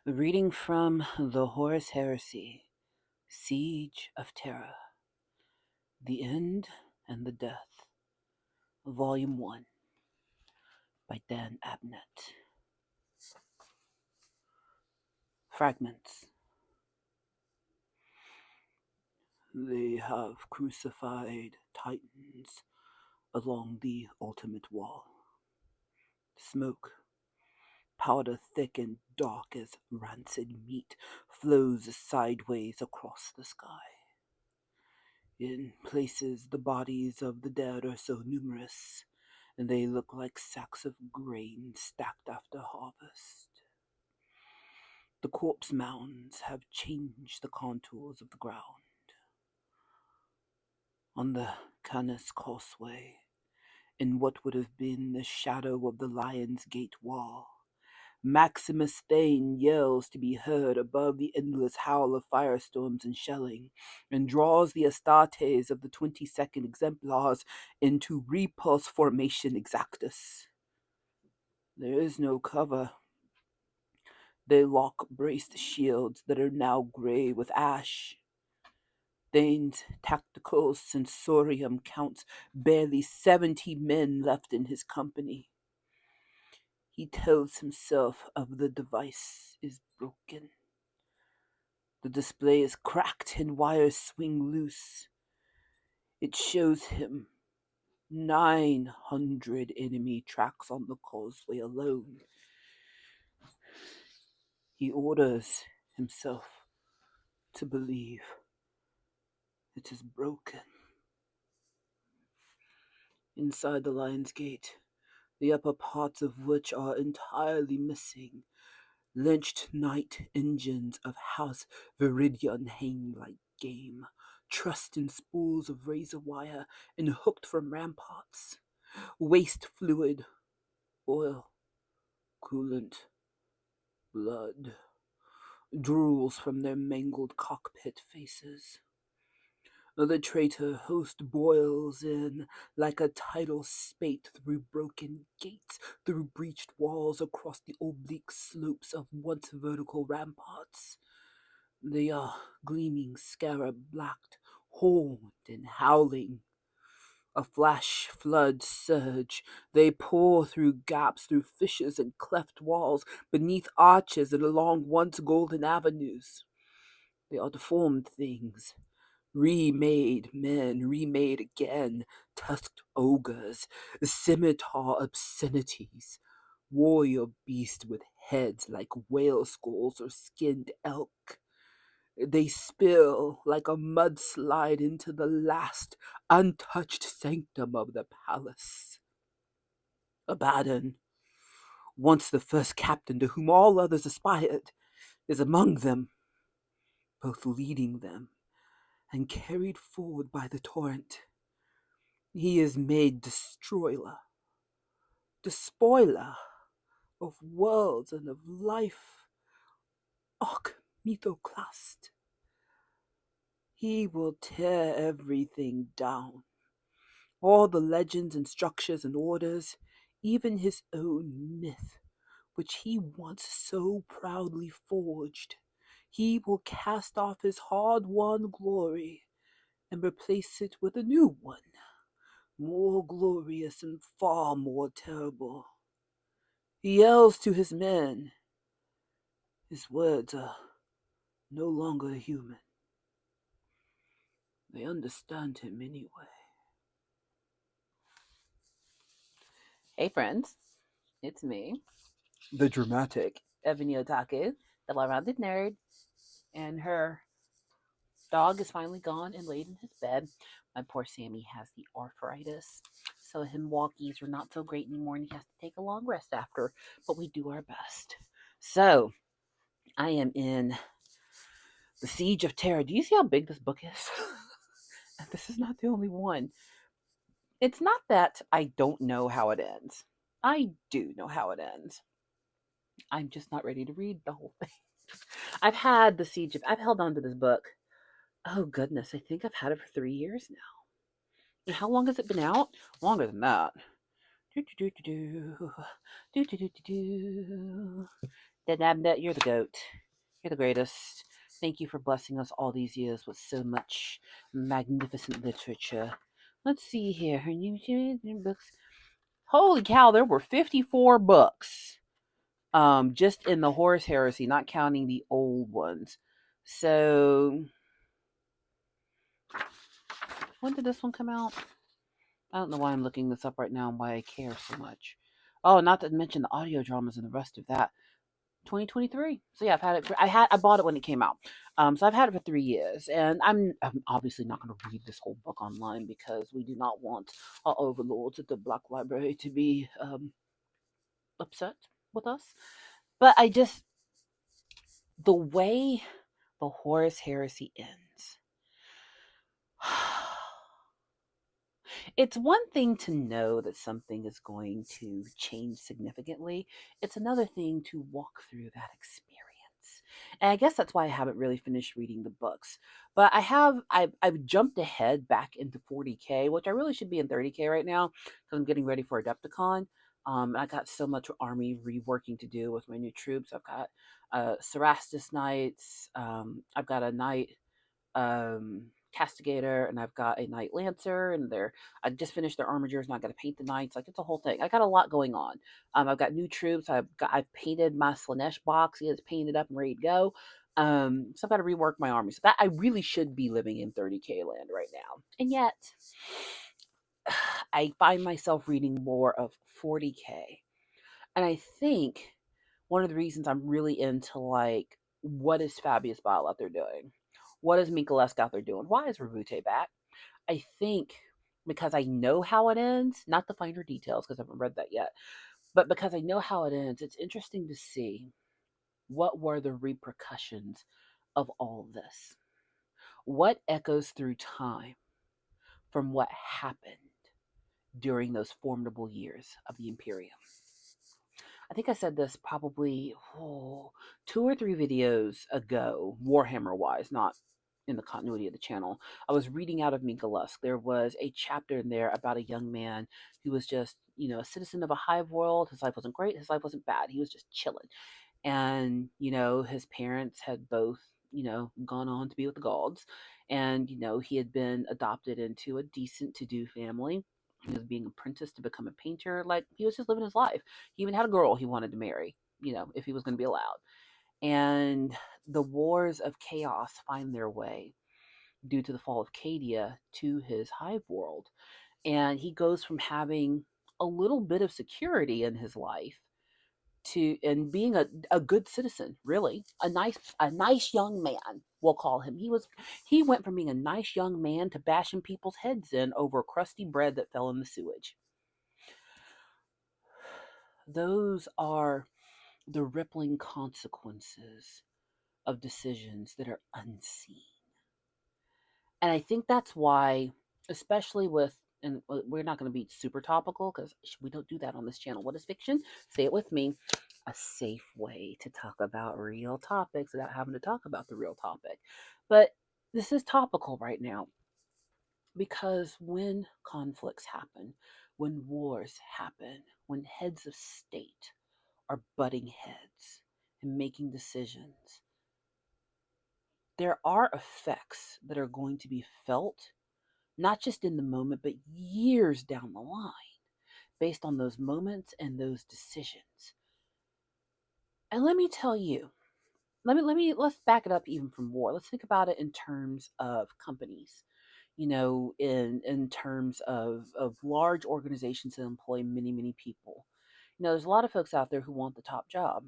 Reading from the Horus Heresy, Siege of Terra, The End and the Death, Volume 1, by Dan Abnett. Fragments. They have crucified titans along the ultimate wall. Smoke, powder thick and dark as rancid meat, flows sideways across the sky. In places, the bodies of the dead are so numerous, and they look like sacks of grain stacked after harvest. The corpse mounds have changed the contours of the ground. On the Canis Causeway, in what would have been the shadow of the Lion's Gate wall, Maximus Thane yells to be heard above the endless howl of firestorms and shelling, and draws the Astartes of the 22nd Exemplars into repulse formation exactus. There is no cover. They lock braced shields that are now gray with ash. Thane's tactical sensorium counts barely 70 men left in his company. He tells himself of the device is broken. The display is cracked and wires swing loose. It shows him 900 enemy tracks on the causeway alone. He orders himself to believe it is broken. Inside the Lion's Gate, the upper parts of which are entirely missing, lynched night engines of House Viridian hang like game, trussed in spools of razor wire and hooked from ramparts. Waste fluid, oil, coolant, blood, drools from their mangled cockpit faces. The traitor host boils in like a tidal spate through broken gates, through breached walls, across the oblique slopes of once vertical ramparts. They are gleaming scarab-blacked, horned and howling. A flash flood surge. They pour through gaps, through fissures and cleft walls, beneath arches and along once golden avenues. They are deformed things. Remade men, remade again, tusked ogres, scimitar obscenities, warrior beasts with heads like whale skulls or skinned elk. They spill like a mudslide into the last untouched sanctum of the palace. Abaddon, once the first captain to whom all others aspired, is among them, both leading them and carried forward by the torrent. He is made destroyer, despoiler of worlds and of life. Och, Mythoclast. He will tear everything down. All the legends and structures and orders, even his own myth, which he once so proudly forged. He will cast off his hard-won glory and replace it with a new one, more glorious and far more terrible. He yells to his men. His words are no longer human. They understand him anyway. Hey friends, it's me, the dramatic Ebony Otaku, the well-rounded nerd, and her dog is finally gone and laid in his bed. My poor Sammy has the arthritis, so him walkies are not so great anymore, and he has to take a long rest after, but we do our best. So, I am in the Siege of Terra. Do you see how big this book is? And this is not the only one. It's not that I don't know how it ends. I do know how it ends. I'm just not ready to read the whole thing. I've held on to this book. Oh goodness, I think I've had it for 3 years now. And how long has it been out? Longer than that. Do do do do do. Do do do do do. That you're the goat. You're the greatest. Thank you for blessing us all these years with so much magnificent literature. Let's see here. Her new books. Holy cow, there were 54 books. Just in the Horus Heresy, not counting the old ones. So when did this one come out? I don't know why I'm looking this up right now and why I care so much. Oh, not to mention the audio dramas and the rest of that. 2023. So yeah, I've had it. I bought it when it came out. So I've had it for 3 years, and I'm obviously not going to read this whole book online because we do not want our overlords at the Black Library to be upset with us. But I just the way the Horus Heresy ends. It's one thing to know that something is going to change significantly. It's another thing to walk through that experience. And I guess that's why I haven't really finished reading the books. But I've jumped ahead back into 40K, which I really should be in 30K right now because I'm getting ready for Adepticon. I got so much army reworking to do with my new troops. I've got Cerastus Knights. I've got a knight castigator, and I've got a knight lancer, and I just finished their armigers, and I got to paint the knights. Like, it's a whole thing. I got a lot going on. I've got new troops. I've painted my Slanesh box. It's painted up and ready to go. So I've got to rework my army. So that I really should be living in 30K land right now, and yet I find myself reading more of 40K, and I think one of the reasons I'm really into, like, what is Fabius Bile out there doing? What is Mikolesk out there doing? Why is Rabute back? I think because I know how it ends, not the finer details because I haven't read that yet, but because I know how it ends, it's interesting to see what were the repercussions of all this. What echoes through time from what happened during those formidable years of the Imperium? I think I said this probably 2 or 3 videos ago, Warhammer wise, not in the continuity of the channel. I was reading out of Minka. There was a chapter in there about a young man who was just, a citizen of a hive world. His life wasn't great, his life wasn't bad. He was just chilling. And, his parents had both, gone on to be with the gods. And, he had been adopted into a decent to do family. He was being apprenticed to become a painter. Like, he was just living his life. He even had a girl he wanted to marry, if he was going to be allowed. And the wars of chaos find their way due to the fall of Cadia to his hive world. And he goes from having a little bit of security in his life to and being a good citizen, really a nice young man, we'll call him. He went from being a nice young man to bashing people's heads in over crusty bread that fell in the sewage. Those are the rippling consequences of decisions that are unseen. And I think that's why, especially with, and we're not going to be super topical because we don't do that on this channel. What is fiction? Say it with me. A safe way to talk about real topics without having to talk about the real topic. But this is topical right now because when conflicts happen, when wars happen, when heads of state are butting heads and making decisions, there are effects that are going to be felt not just in the moment, but years down the line based on those moments and those decisions. And let me tell you, let's back it up even from war. Let's think about it in terms of companies, in terms of large organizations that employ many, many people. There's a lot of folks out there who want the top job,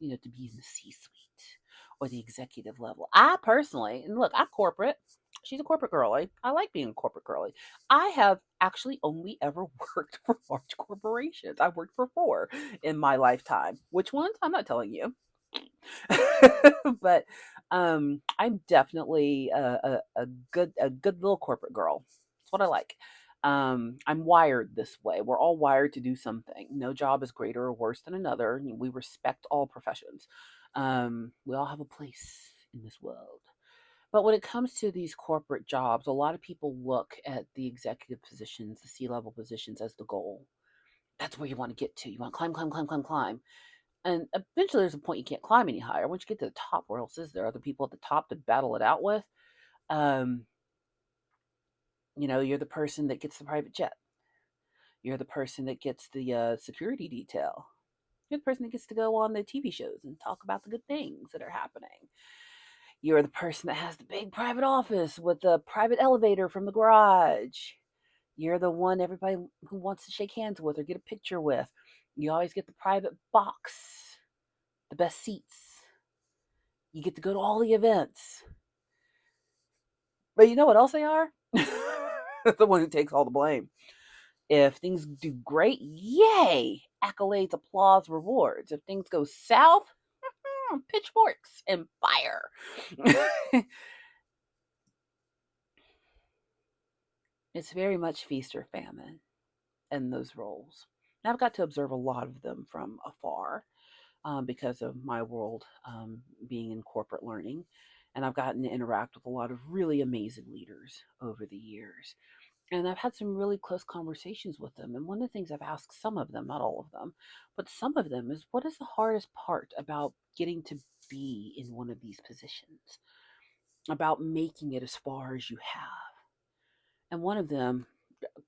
to be in the C-suite or the executive level. I personally, and look, I'm corporate. She's a corporate girly. I like being a corporate girly. I have actually only ever worked for large corporations. I've worked for 4 in my lifetime. Which ones? I'm not telling you. But I'm definitely a good little corporate girl. That's what I like. I'm wired this way. We're all wired to do something. No job is greater or worse than another. We respect all professions. We all have a place in this world. But when it comes to these corporate jobs, a lot of people look at the executive positions, the C-level positions as the goal. That's where you want to get to. You want to climb, climb, climb, climb, climb. And eventually there's a point you can't climb any higher. Once you get to the top, where else is there? Other people at the top to battle it out with. Um, you're the person that gets the private jet. You're the person that gets the security detail. You're the person that gets to go on the TV shows and talk about the good things that are happening. You're the person that has the big private office with the private elevator from the garage. You're the one everybody who wants to shake hands with or get a picture with. You always get the private box, the best seats. You get to go to all the events. But you know what else they are? The one who takes all the blame. If things do great, yay! Accolades, applause, rewards. If things go south, pitchforks and fire. It's very much feast or famine in those roles. And I've got to observe a lot of them from afar because of my world being in corporate learning. And I've gotten to interact with a lot of really amazing leaders over the years. And I've had some really close conversations with them. And one of the things I've asked some of them, not all of them, but some of them is what is the hardest part about getting to be in one of these positions, about making it as far as you have? And one of them,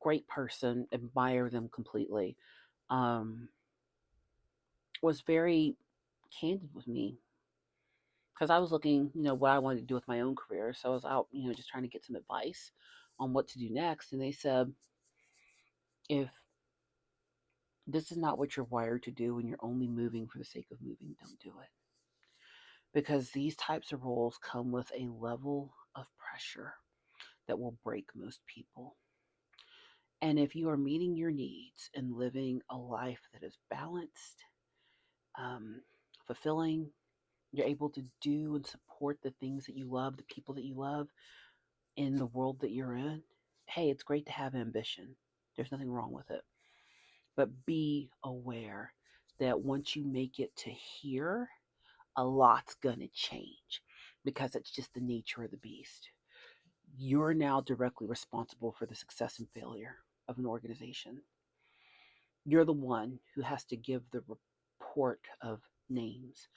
great person, admire them completely, um, was very candid with me because I was looking, what I wanted to do with my own career. So I was out, just trying to get some advice on what to do next. And they said, if this is not what you're wired to do and you're only moving for the sake of moving, don't do it. Because these types of roles come with a level of pressure that will break most people. And if you are meeting your needs and living a life that is balanced, um, fulfilling, you're able to do and support the things that you love, the people that you love in the world that you're in, hey, it's great to have ambition. There's nothing wrong with it. But be aware that once you make it to here, a lot's going to change because it's just the nature of the beast. You're now directly responsible for the success and failure of an organization. You're the one who has to give the report of names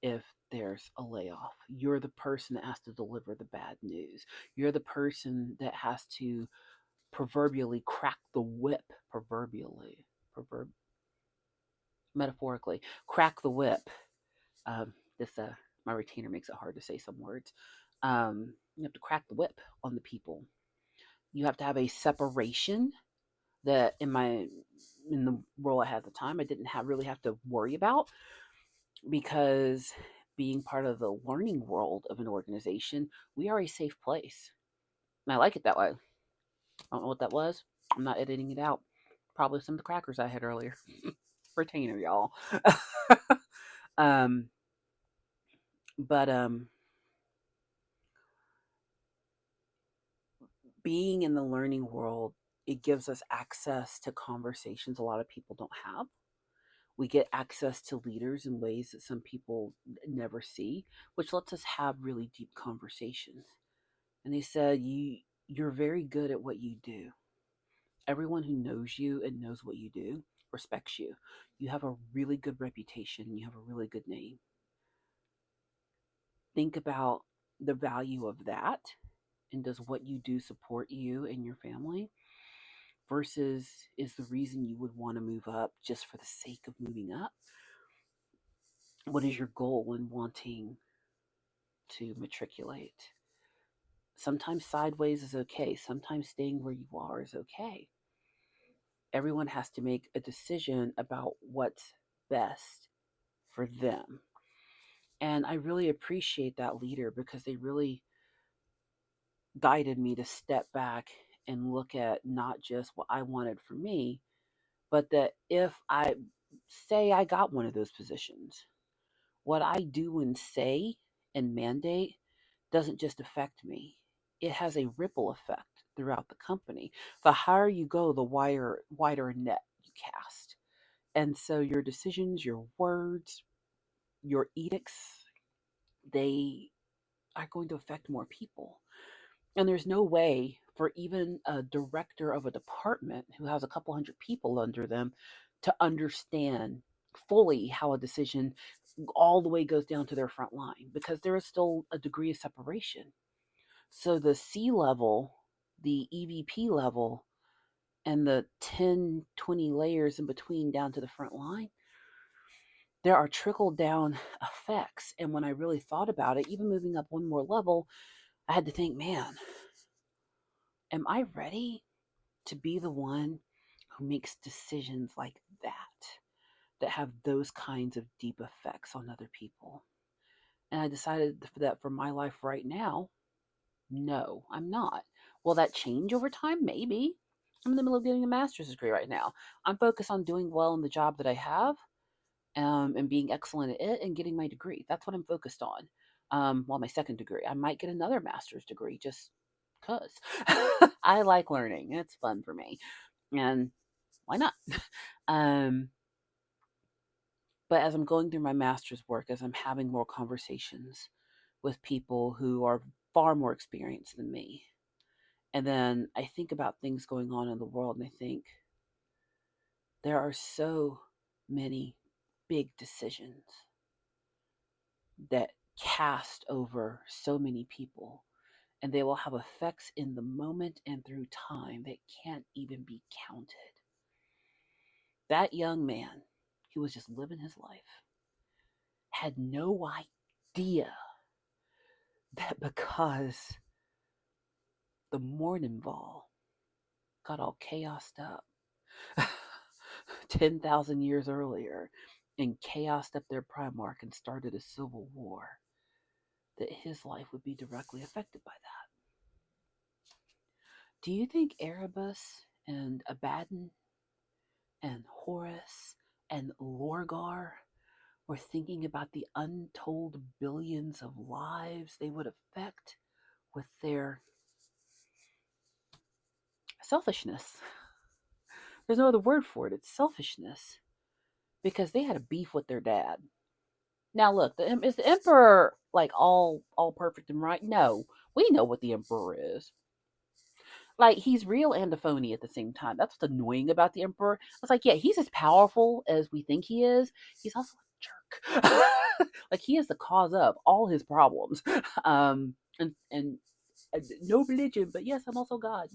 if there's a layoff. You're the person that has to deliver the bad news. You're the person that has to proverbially crack the whip, metaphorically, crack the whip. This My retainer makes it hard to say some words. You have to crack the whip on the people. You have to have a separation that in the role I had at the time I didn't really have to worry about because being part of the learning world of an organization, we are a safe place. And I like it that way. I don't know what that was. I'm not editing it out. Probably some of the crackers I had earlier. Retainer, y'all. um, but being in the learning world, it gives us access to conversations a lot of people don't have. We get access to leaders in ways that some people never see, which lets us have really deep conversations. And they said, you're very good at what you do. Everyone who knows you and knows what you do respects you. You have a really good reputation. You have a really good name. Think about the value of that, and does what you do support you and your family versus is the reason you would want to move up just for the sake of moving up? What is your goal in wanting to matriculate? Sometimes sideways is okay. Sometimes staying where you are is okay. Everyone has to make a decision about what's best for them. And I really appreciate that leader because they really guided me to step back and look at not just what I wanted for me, but that if I say I got one of those positions, what I do and say and mandate doesn't just affect me. It has a ripple effect throughout the company. The higher you go, the wider net you cast. And so your decisions, your words, your edicts, they are going to affect more people. And there's no way for even a director of a department who has a couple hundred people under them to understand fully how a decision all the way goes down to their front line, because there is still a degree of separation. So the C level, the EVP level, and the 10, 20 layers in between down to the front line, there are trickle down effects. And when I really thought about it, even moving up one more level, I had to think, man, am I ready to be the one who makes decisions like that have those kinds of deep effects on other people? And I decided that for my life right now, no, I'm not. Will that change over time? Maybe. I'm in the middle of getting a master's degree right now. I'm focused on doing well in the job that I have, and being excellent at it and getting my degree. That's what I'm focused on. Well, my second degree. I might get another master's degree just because I like learning. It's fun for me. And why not? Um, but as I'm going through my master's work, as I'm having more conversations with people who are far more experienced than me, and then I think about things going on in the world, and I think there are so many big decisions that cast over so many people, and they will have effects in the moment and through time that can't even be counted. That young man, he was just living his life, had no idea that because the morning ball got all chaosed up 10,000 years earlier and chaosed up their Primarch and started a civil war, that his life would be directly affected by that. Do you think Erebus and Abaddon and Horus and Lorgar were thinking about the untold billions of lives they would affect with their selfishness? There's no other word for it. It's selfishness. Because they had a beef with their dad. Now look, is the emperor like all perfect and right? No. We know what the emperor is. Like, he's real and a phony at the same time. That's what's annoying about the emperor. It's like, yeah, he's as powerful as we think he is. He's also a jerk. Like, he is the cause of all his problems. And no religion, but yes, I'm also God.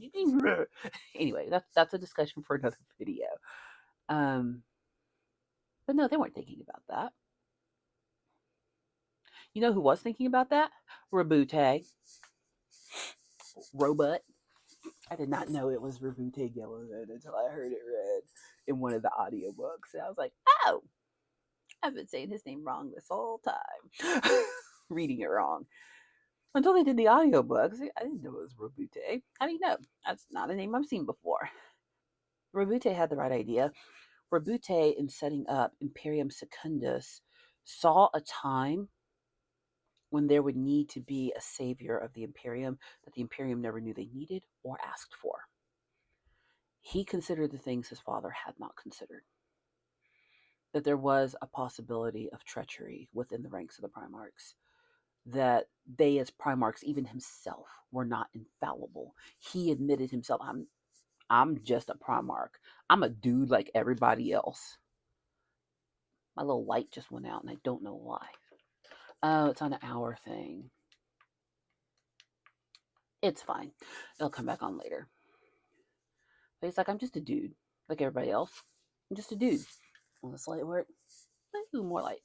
Anyway, that's a discussion for another video. Um, but no, they weren't thinking about that. You know who was thinking about that? Rabute. Robot. I did not know it was Rabute Yellowhead until I heard it read in one of the audiobooks. And I was like, oh, I've been saying his name wrong this whole time. Reading it wrong. Until they did the audiobooks, I didn't know it was Rabute. How do you know? That's not a name I've seen before. Rabute had the right idea. Rabute, in setting up Imperium Secundus, saw a time when there would need to be a savior of the Imperium that the Imperium never knew they needed or asked for. He considered the things his father had not considered. That there was a possibility of treachery within the ranks of the Primarchs. That they, as Primarchs, even himself, were not infallible. He admitted himself, I'm just a Primarch. I'm a dude like everybody else. My little light just went out and I don't know why. Oh, it's on an hour thing. It's fine. It'll come back on later. But he's like, I'm just a dude, like everybody else. I'm just a dude. Will this light work? Ooh, more light.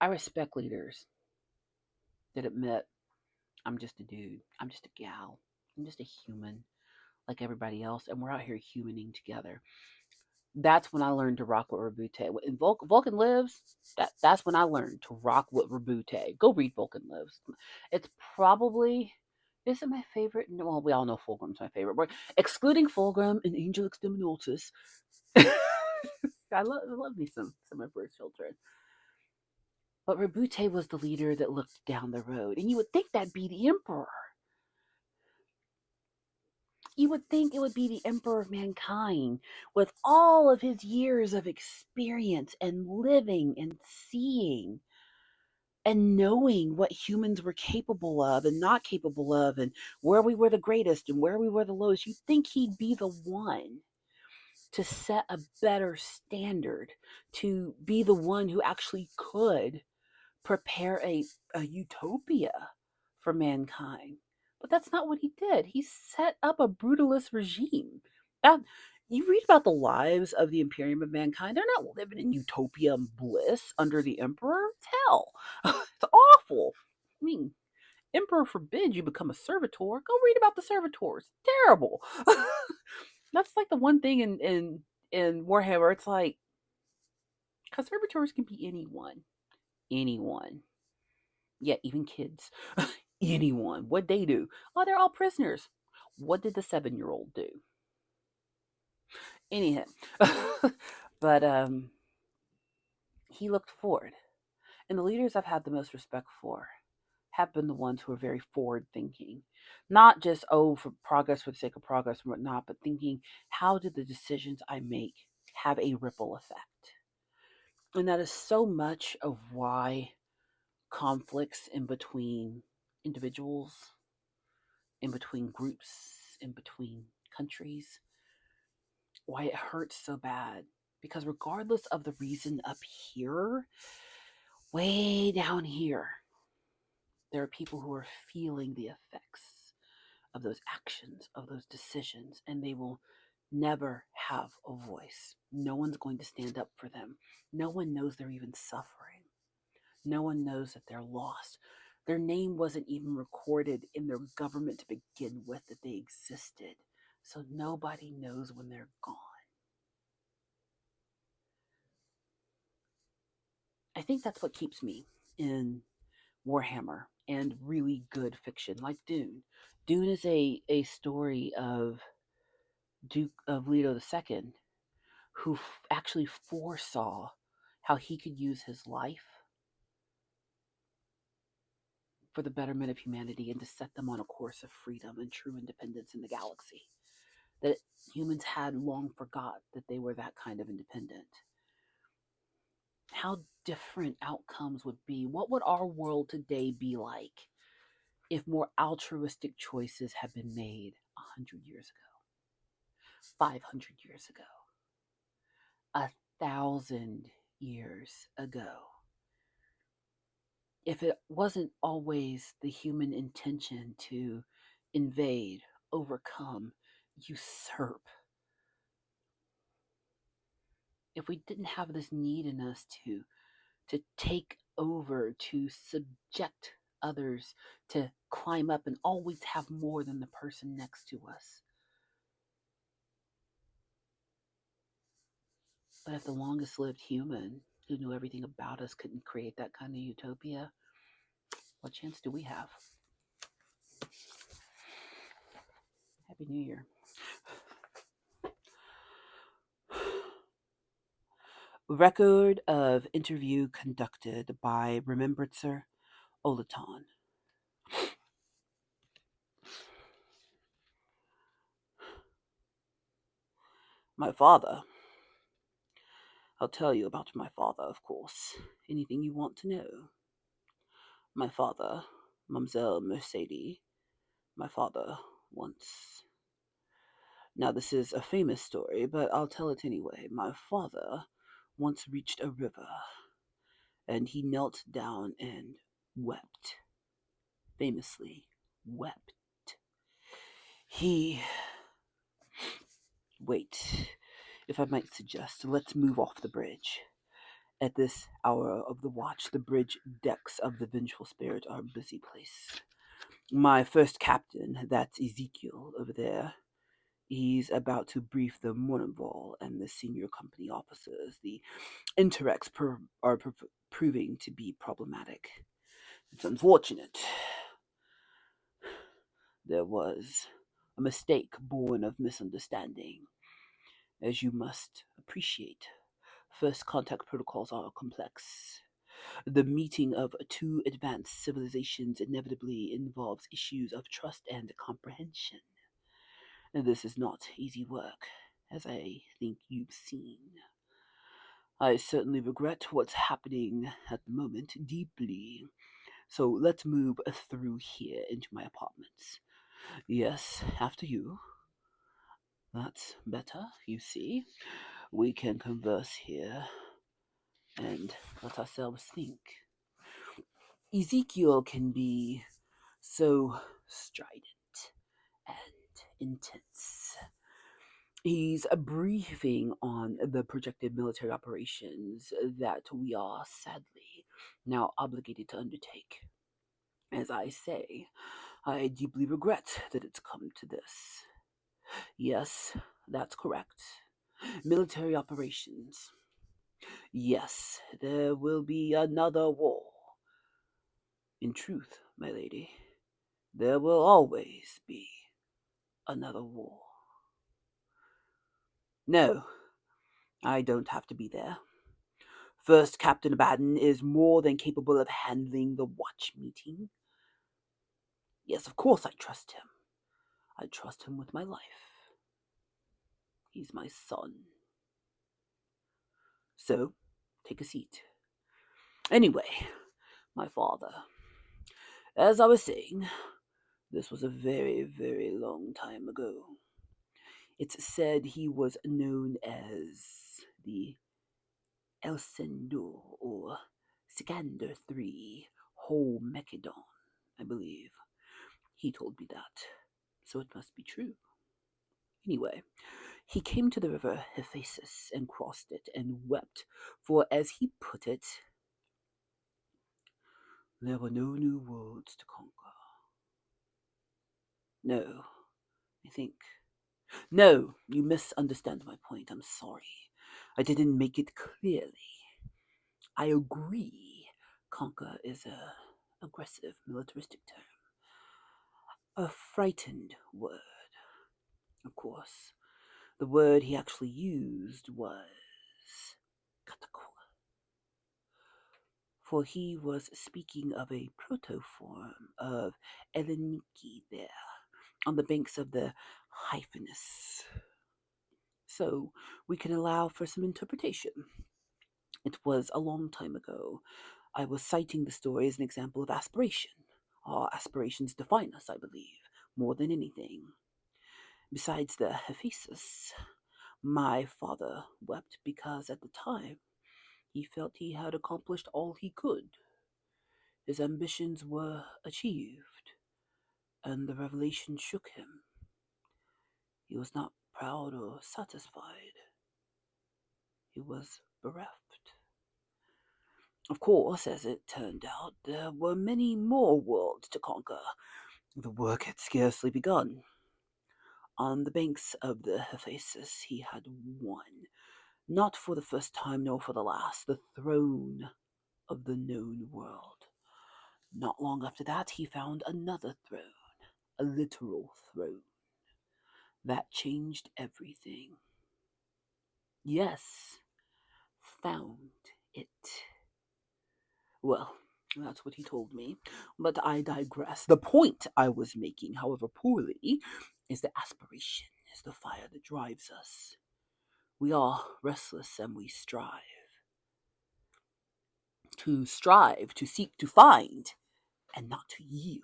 I respect leaders that admit, I'm just a dude. I'm just a gal. I'm just a human, like everybody else, and we're out here humaning together. That's when I learned to rock with Rabute. When Vulcan Lives, that's when I learned to rock with Rabute. Go read Vulcan Lives. It's probably, is it my favorite? No, well, we all know Fulgrim's my favorite. But excluding Fulgrim and Angel Exterminatus, I love me some of her children. But Rabute was the leader that looked down the road, and you would think that'd be the Emperor. You would think it would be the Emperor of mankind, with all of his years of experience and living and seeing and knowing what humans were capable of and not capable of, and where we were the greatest and where we were the lowest. You'd think he'd be the one. to set a better standard, to be the one who actually could prepare a utopia for mankind. But that's not what he did. He set up a brutalist regime. That, you read about the lives of the Imperium of mankind, they're not living in utopia and bliss under the Emperor. It's hell. It's awful. I mean, Emperor forbid you become a servitor. Go read about the servitors. Terrible. That's like the one thing in Warhammer. It's like, because servitors can be anyone. Anyone. Yeah, even kids. Anyone. What they do? Oh, they're all prisoners. What did the 7-year-old do? Anyhow, but he looked forward, and the leaders I've had the most respect for have been the ones who are very forward thinking, not just for progress for the sake of progress and whatnot, but thinking, how did the decisions I make have a ripple effect? And that is so much of why conflicts in between individuals, in between groups, in between countries, why it hurts so bad. Because regardless of the reason up here, way down here, there are people who are feeling the effects of those actions, of those decisions, and they will never have a voice. No one's going to stand up for them. No one knows they're even suffering. No one knows that they're lost. Their name wasn't even recorded in their government to begin with, that they existed. So nobody knows when they're gone. I think that's what keeps me in Warhammer and really good fiction like Dune. Dune is a story of Duke of Leto II, who actually foresaw how he could use his life for the betterment of humanity and to set them on a course of freedom and true independence in the galaxy. That humans had long forgot that they were that kind of independent. How different outcomes would be. What would our world today be like if more altruistic choices had been made 100 years ago, 500 years ago, 1,000 years ago? If it wasn't always the human intention to invade, overcome, usurp, if we didn't have this need in us to take over, to subject others, to climb up and always have more than the person next to us. But if the longest lived human who knew everything about us couldn't create that kind of utopia, what chance do we have? Happy New Year. Record of interview conducted by Remembrancer Olaton. My father. I'll tell you about my father, of course. Anything you want to know. My father, Mademoiselle Mercedes. My father once. Now, this is a famous story, but I'll tell it anyway. My father once reached a river, and he knelt down and wept. Famously wept. He. Wait, if I might suggest, let's move off the bridge. At this hour of the watch, the bridge decks of the Vengeful Spirit are a busy place. My first captain, that's Ezekiel over there, he's about to brief the Mournenval and the senior company officers. The interacts are proving to be problematic. It's unfortunate. There was a mistake born of misunderstanding. As you must appreciate, first contact protocols are complex. The meeting of two advanced civilizations inevitably involves issues of trust and comprehension. And this is not easy work, as I think you've seen. I certainly regret what's happening at the moment deeply. So let's move through here into my apartments. Yes, after you. That's better, you see. We can converse here and let ourselves think. Ezekiel can be so strident and intense. He's a briefing on the projected military operations that we are sadly now obligated to undertake. As I say, I deeply regret that it's come to this. Yes, that's correct. Military operations. Yes, there will be another war. In truth, my lady, there will always be another war. No, I don't have to be there. First Captain Abaddon is more than capable of handling the watch meeting. Yes, of course I trust him. I trust him with my life. He's my son. So, take a seat. Anyway, my father. As I was saying, this was a very, very long time ago. It's said he was known as the Elsendor or Sikander III Mechadon, I believe. He told me that, so it must be true. Anyway, he came to the river Hephaestus and crossed it and wept, for as he put it, there were no new worlds to conquer. No, I think. No, you misunderstand my point. I'm sorry. I didn't make it clearly. I agree. Conquer is a aggressive militaristic term. A frightened word, of course. The word he actually used was katakora, for he was speaking of a protoform of Eleniki there, on the banks of the Hyphenus. So we can allow for some interpretation. It was a long time ago. I was citing the story as an example of aspiration. Our aspirations define us, I believe, more than anything. Besides the Hephaestus, my father wept because at the time he felt he had accomplished all he could. His ambitions were achieved, and the revelation shook him. He was not proud or satisfied. He was bereft. Of course, as it turned out, there were many more worlds to conquer. The work had scarcely begun. On the banks of the Hephaestus he had won, not for the first time nor for the last, the throne of the known world. Not long after that he found another throne, a literal throne. That changed everything. Yes, found it. Well, that's what he told me. But I digress. The point I was making, however poorly, is that aspiration is the fire that drives us. We are restless and we strive, to seek, to find, and not to yield,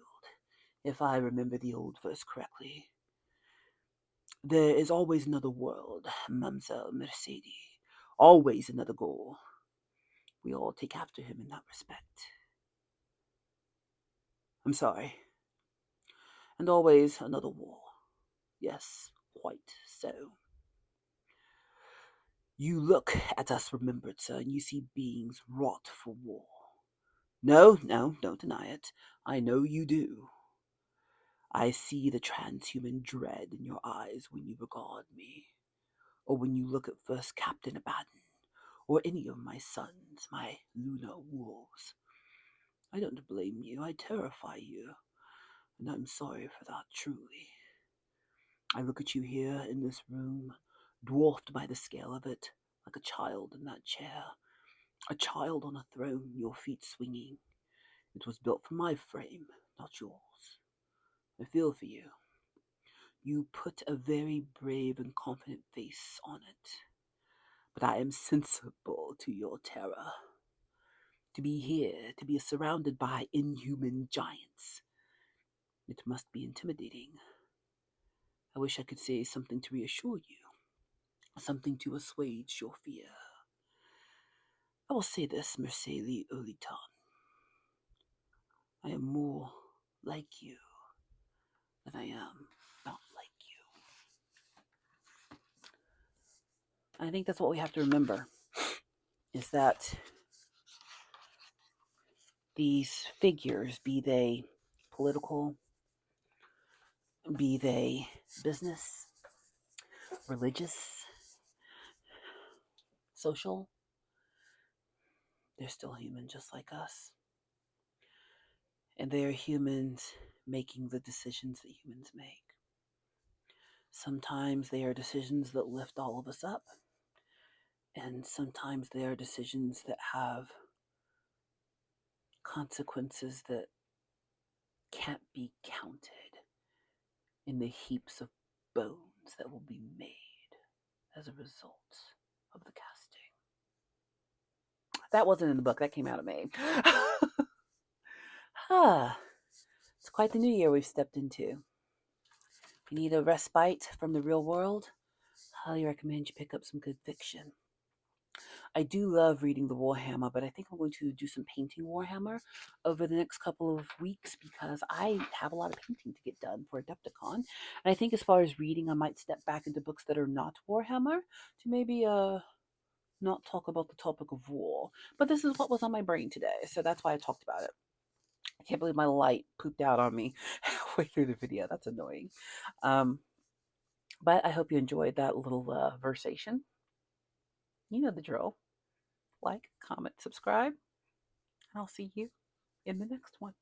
if I remember the old verse correctly. There is always another world, Mamselle Mercedes. Always another goal. We all take after him in that respect. I'm sorry. And always another war. Yes, quite so. You look at us, remembered sir, and you see beings wrought for war. No, no, don't deny it. I know you do. I see the transhuman dread in your eyes when you regard me, or when you look at first Captain Abaddon, or any of my sons, my lunar wolves. I don't blame you, I terrify you, and I'm sorry for that, truly. I look at you here in this room, dwarfed by the scale of it, like a child in that chair, a child on a throne, your feet swinging. It was built for my frame, not yours. I feel for you. You put a very brave and confident face on it, but I am sensible to your terror. To be here, to be surrounded by inhuman giants, it must be intimidating. I wish I could say something to reassure you, something to assuage your fear. I will say this, Mercedes Oliton. I am more like you than I am not like you. I think that's what we have to remember, is that these figures, be they political, be they business, religious, social, they're still human just like us. And they are humans making the decisions that humans make. Sometimes they are decisions that lift all of us up, and sometimes they are decisions that have consequences that can't be counted in the heaps of bones that will be made as a result of the casting. That wasn't in the book, that came out of me. It's quite the new year we've stepped into. If you need a respite from the real world, I highly recommend you pick up some good fiction. I do love reading the Warhammer, but I think I'm going to do some painting Warhammer over the next couple of weeks because I have a lot of painting to get done for Adepticon. And I think as far as reading, I might step back into books that are not Warhammer to maybe not talk about the topic of war. But this is what was on my brain today, so that's why I talked about it. I can't believe my light pooped out on me halfway through the video. That's annoying. But I hope you enjoyed that little versation. You know the drill. Like, comment, subscribe, and I'll see you in the next one.